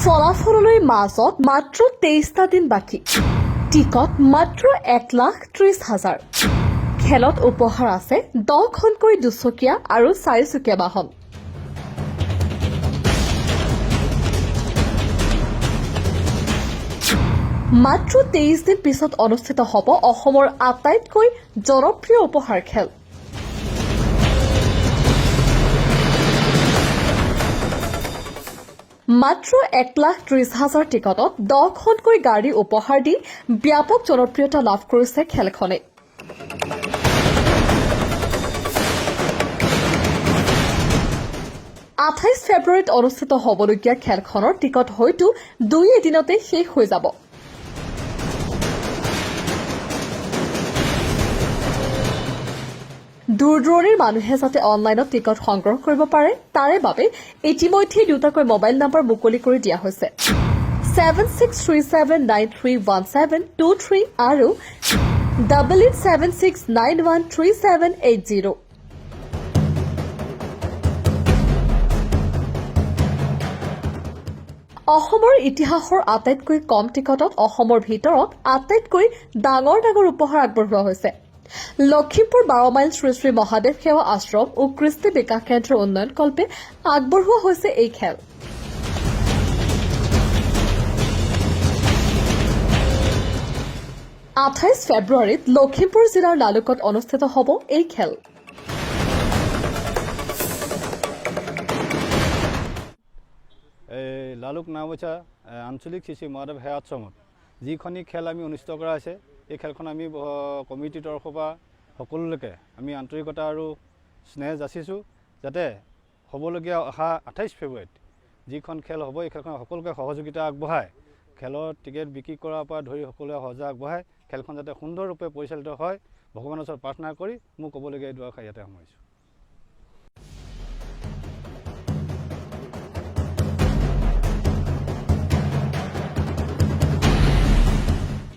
ফলাফললৈ মাজত মাত্ৰ 23টা দিন বাকী টিকট মাত্ৰ 1,30,000 খেলত উপহাৰ আছে 10খনকৈ দুচকীয়া আৰু 4চকীয়া বাহন মাত্ৰ 23 দিন পিছত অনুষ্ঠিত হ'ব অসমৰ আটাইতকৈ জনপ্ৰিয় উপহাৰ খেল মাত্ৰ 1,30,000 টিকটত 10খনকৈ গাড়ী উপহাৰ দি ব্যাপক জনপ্ৰিয়তা লাভ কৰিছে খেলখনে 28 ফেব্ৰুৱাৰীত অনুষ্ঠিত হ'বলগীয়া খেলখনৰ টিকট হয়তো 2 এদিনতে শেষ হৈ যাব দূৰ-দূৰণিৰ মানুহে যাতে অনলাইনত টিকট সংগ্ৰহ কৰিব পাৰে তাৰে বাবে ইতিমধ্যে দুটাকৈ মোবাইল নম্বৰ মুকলি কৰি দিয়া হৈছে 7637931723 আৰু 8876913780 অসমৰ ইতিহাসৰ আটাইতকৈ কম টিকটত অসমৰ ভিতৰত আটাইতকৈ ডাঙৰ উপহাৰ আগবঢ়োৱা হৈছে লখিমপুৰ 12 মাইল শ্ৰী শ্ৰী মহাদেৱ সেৱা আশ্ৰম ও কৃষ্টি বিকাশ কেন্দ্ৰ উন্নয়ন কল্পে আগবঢ়োৱা হৈছে এই খেল 28 ফেব্ৰুৱাৰীত লখিমপুৰ জিলাৰ লালুকত অনুষ্ঠিত হ'ব এই খেল লালুক নাওবৈচা আঞ্চলিক শ্ৰী মহাদেৱ সেৱা আশ্ৰমত যিখনি খেল আমি অনুষ্ঠিত কৰা হৈছে এই খেলখন আমি কমিটিৰ তৰফৰ পৰা সকলোলৈকে আমি আন্তৰিকতা আৰু স্নেহ যাচিছোঁ যাতে হ'বলগীয়া অহা 28 ফেব্ৰুৱাৰীত যিখন খেল হ'ব এই খেলখন সকলোকে সহযোগিতা আগবঢ়ায় খেলৰ টিকেট বিক্ৰী কৰাৰ পৰা ধৰি সকলোৱে সহযোগ আগবঢ়ায় খেলখন যাতে সুন্দৰৰূপে পৰিচালিত হয় ভগৱানৰ ওচৰত প্ৰাৰ্থনা কৰি মোক ক'বলগীয়া এই দুআষাৰ ইয়াতে সামৰিছোঁ